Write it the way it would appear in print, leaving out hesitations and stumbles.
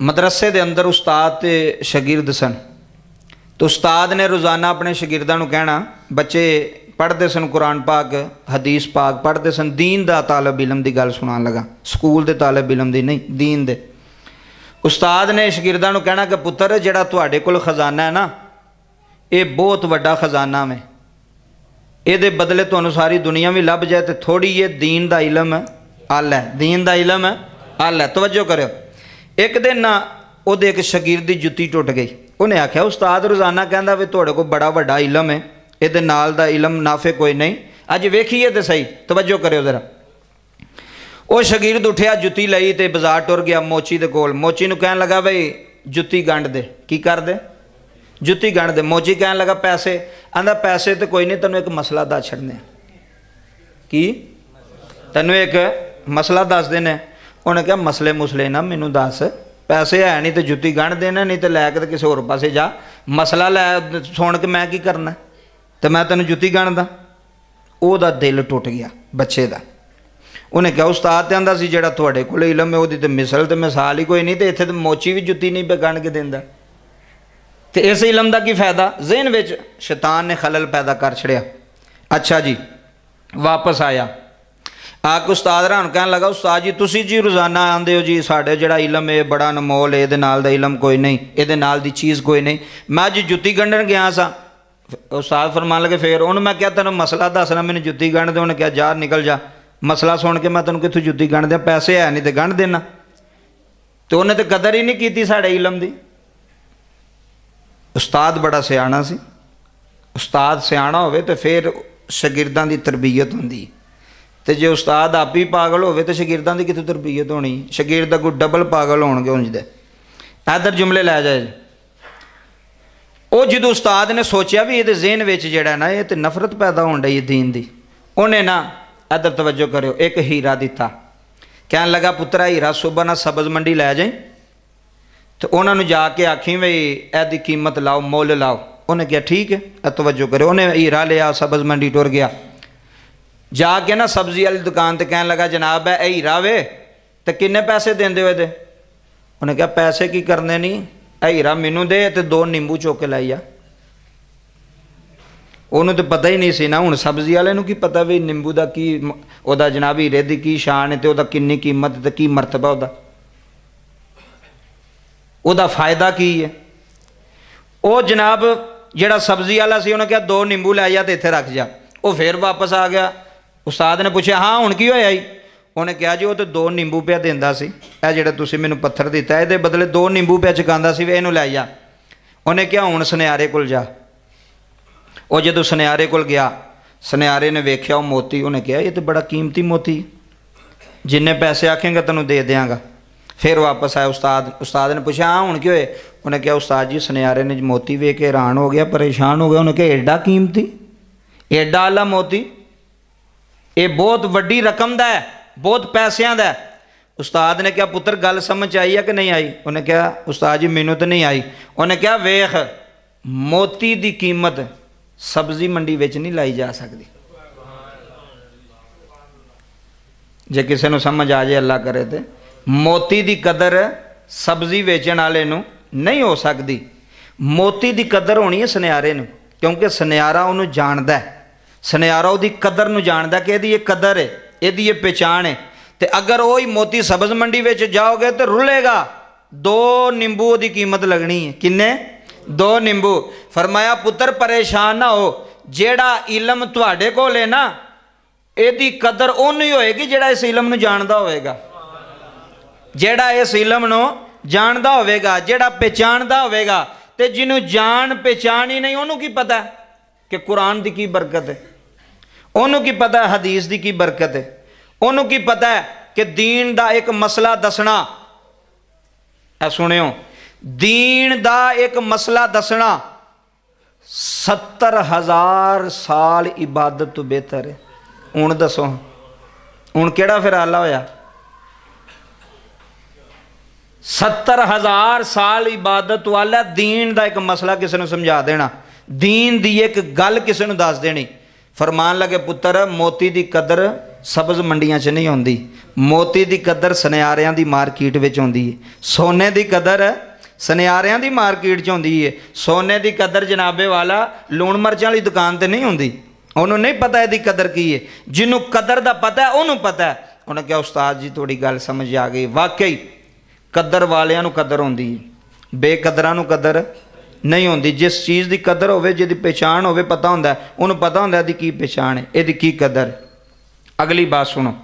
मदरसे के अंदर उस्ताद ते शागिर्द सन। तो उस्ताद ने रोज़ाना अपने शागिर्दां नूं कहना, बच्चे पढ़ते सन कुरान पाक हदीस पाक पढ़ते सन, दीन दा तालब इलम की गल सुनान लगा, स्कूल के तालब इलम की नहीं, दीन दे। उस्ताद ने शागिर्दां नूं कहना कि पुत्र जिहड़ा तुहाडे कोल खजाना है ना, ये बहुत वड्डा खजाना में, ये बदले तुहानूं सारी दुनिया भी लभ जाए तो थोड़ी ये दीन दा इलम अल है, दीन दा इलम अल है। तवज्जो करो। एक दिन ना उहदे एक शागिर्द दी जुत्ती टुट गई। उन्हें आख्या उस्ताद रोज़ाना कहंदा भी तुहाडे कोल बड़ा वड्डा इलम है, ये नाल दा इलम नाफे कोई नहीं, अज वेखीए तो सही। तवज्जो करो जरा। वो शागिर्द उठिया, जुत्ती लई ते बाजार टुर गया मोची दे कोल। मोची नूं कहन लगा बई जुत्ती गंढ दे। की कर दे? जुत्ती गंढ दे। मोची कहन लगा पैसे? आंदा पैसे तो कोई नहीं, तैनूं एक मसला दस छड्डने। की? तैनूं एक मसला दस देने। उन्हें कहा मसले मुसले ना मैनू दस, पैसे है नहीं तो जुत्ती गंढ देना, नहीं तो लैके किसी होर पासे जा, मसला लै सुन के मैं की करना, तो मैं तेन जुत्ती गंढदा। ओहदा दिल टुट गया बच्चे का। उन्हें कहा उस्ताद ते आंदा सी जिहड़ा तुहाडे कोल इलम है ओहदी ते मिसल ते मिसाल ही कोई नहीं, तो इत्थे तो मोची भी जुत्ती नहीं पे गंढ के दिंदा, तो इस इलम का की फायदा? ज़हन विच शैतान ने खलल पैदा कर छड़िया। अच्छा जी, वापस आया, आके उस्ताद रान कहन लगा उस्ताद जी तुसी जी रोज़ाना आंदे हो जी, साढ़े जिहड़ा इलम है बड़ा अनमोल है, इहदे नाल दा इलम कोई नहीं, इहदे नाल दी चीज़ कोई नहीं। मैं अज जुत्ती गंढन गया सा। उस्ताद फरमान लगे फिर? उन्होंने मैं क्या तेन मसला दसना, मैंने जुत्ती गंढ दे। उन्हें क्या जा निकल जा, मसला सुन के मैं तेन कितों जुत्ती गंढ दियां, पैसे है नहीं तो गंढ देना। तो उन्हें तो कदर ही नहीं की साढ़े इलम की। उस्ताद बड़ा सियाणा सी। उस्ताद सियाणा होवे तो फिर शागिर्दां दी तरबीयत हुंदी, तो जे उस्ताद आप ही पागल होवे तो शागिर्दां दी कितों तरबीयत होनी? शागिर्द कोई डबल पागल होणगे उंजदे। इधर जुमले लै जाए। वो जो उस्ताद ने सोचा भी ये ज़हन विच जिहड़ा ना ये तो नफरत पैदा होण डई दीन दी, उन्हें ना इधर तवज्जो करो, एक हीरा दिता। कहन लगा पुत्रा हीरा सुबह ना सब्ज़ मंडी लै जाए, तो उन्होंने जाके आखी बई एदी कीमत लाओ, मुल लाओ। उन्हें कहा ठीक है। तवज्जो करो, उन्हें हीरा लिया, सब्ज़ मंडी टुर गया, जाके ना सब्जी वाली दुकान ते कहन लगा जनाब है हीरा वे, तो किन्ने पैसे देंदे हो इहदे? उन्हें कहा पैसे की करने नहीं, हीरा मैनू दे ते 2 नींबू चुक के लाई आ। उन्होंने तो पता ही नहीं सी ना, हुण सब्जी वाले नूं की पता भी नींबू का की उहदा जनाब हीरे की की शान है, तो उहदा किन्नी कीमत ते की मरतबा उहदा फायदा की है। वो जनाब जिहड़ा सब्जी वाला सी उन्हें कहा 2 नींबू लै जा ते इत्थे रख जा। वो फिर वापस आ गया। उस्ताद ने पूछा हाँ हुण की होया? उन्हें कहा जी वो तो 2 नींबू पिया देंदा सी, ए जिहड़ा तुसीं मैनूं पत्थर दिता इहदे बदले 2 नींबू पिया चुकांदा सी, इहनूं लै जा। उन्हें कहा हुण सुनियारे कोल जा। वो जदों सुनियारे कोल गया, सुनियारे ने वेख्या वो मोती, उन्हें कहा ये तो बड़ा कीमती मोती, जिन्ने पैसे आखेंगे तैनूं दे देंगा। फिर वापस आया उस्ताद ने पूछा हाँ हुण की होए? उन्हें कहा उस्ताद जी सुनियारे ने मोती वेख के हैरान हो गया, परेशान हो गया। उन्हें कहा एडा कीमती, एडा आला मोती, ये बहुत वड्डी रकम दा है, बहुत पैसों का है। उस्ताद ने कहा पुत्र गल समझ आई है कि नहीं आई? उन्हें कहा उस्ताद जी मैनू तो नहीं आई। उन्हें कहा वेख मोती की कीमत सब्जी मंडी विच नहीं लाई जा सकती। जे किसी को समझ आ जाए अल्लाह करे तो मोती की कदर सब्जी वेचण वाले नूं नहीं हो सकती। मोती की कदर होनी है सुनियारे नूं, क्योंकि सुनियारा उन्होंने जानता है, सुनियारा उसकी कदर नूं जानता कि यदी ये कदर है, यदी ये पहचान है। तो अगर वही मोती सब्ज़ मंडी में जाओगे तो रुलेगा, 2 नींबू की कीमत लगनी है। किन्ने? 2 नींबू। फरमाया पुत्र परेशान ना हो, जेड़ा इलम तुहाडे कोल है ना, यदी कदर उन्होंने ही होएगी जेड़ा इस इलम नूं जानदा होवेगा, जेड़ा इस इलम नूं जानदा होवेगा, जेड़ा पहचानदा होवेगा। ते जिन्हों जान पहचान ही नहीं, उन्होंने की पता है कि कुरान की बरकत है, उन्होंने की पता है हदीस की की बरकत है, उन्होंने की पता है कि दीन का एक मसला दसना। सुनियो, दीन का एक मसला दसना 70,000 साल इबादत तो बेहतर है। हुण दसो हुण केड़ा फिर आला होया? 70,000 साल इबादत वाला दीन का एक मसला किसी ने समझा देना, दीन की एक गल किसी ने दस देनी। फरमान लगे पुत्र मोती की कदर ਸਬਜ਼ ਮੰਡੀਆਂ 'ਚ ਨਹੀਂ ਹੁੰਦੀ। ਮੋਤੀ ਦੀ ਕਦਰ ਸੁਨਿਆਰਿਆਂ ਦੀ ਮਾਰਕੀਟ ਵਿੱਚ ਹੁੰਦੀ ਹੈ। ਸੋਨੇ ਦੀ ਕਦਰ ਸੁਨਿਆਰਿਆਂ ਦੀ ਮਾਰਕੀਟ 'ਚ ਹੁੰਦੀ ਹੈ। ਸੋਨੇ ਦੀ ਕਦਰ ਜਨਾਬੇ ਵਾਲਾ ਲੂਣ ਮਿਰਚਾਂ ਵਾਲੀ ਦੁਕਾਨ ਤੇ ਨਹੀਂ ਹੁੰਦੀ। ਉਹਨੂੰ ਨਹੀਂ ਪਤਾ ਇਹਦੀ ਕਦਰ ਕੀ ਹੈ। ਜਿਹਨੂੰ ਕਦਰ ਦਾ ਪਤਾ ਉਹਨੂੰ ਪਤਾ ਹੈ। ਉਹਨੇ ਕਿਹਾ ਉਸਤਾਦ ਜੀ ਤੁਹਾਡੀ ਗੱਲ ਸਮਝ ਆ ਗਈ, ਵਾਕਈ ਕਦਰ ਵਾਲਿਆਂ ਨੂੰ ਕਦਰ ਹੁੰਦੀ ਹੈ, ਬੇਕਦਰਾਂ ਨੂੰ ਕਦਰ ਨਹੀਂ ਹੁੰਦੀ। ਜਿਸ ਚੀਜ਼ ਦੀ ਕਦਰ ਹੋਵੇ, ਜਿਹਦੀ ਪਛਾਣ ਹੋਵੇ, ਪਤਾ ਹੁੰਦਾ ਉਹਨੂੰ, ਪਤਾ ਹੁੰਦਾ ਇਹਦੀ ਕੀ ਪਛਾਣ ਹੈ, ਇਹਦੀ ਕੀ ਕਦਰ। ਅਗਲੀ ਬਾਤ ਸੁਣੋ।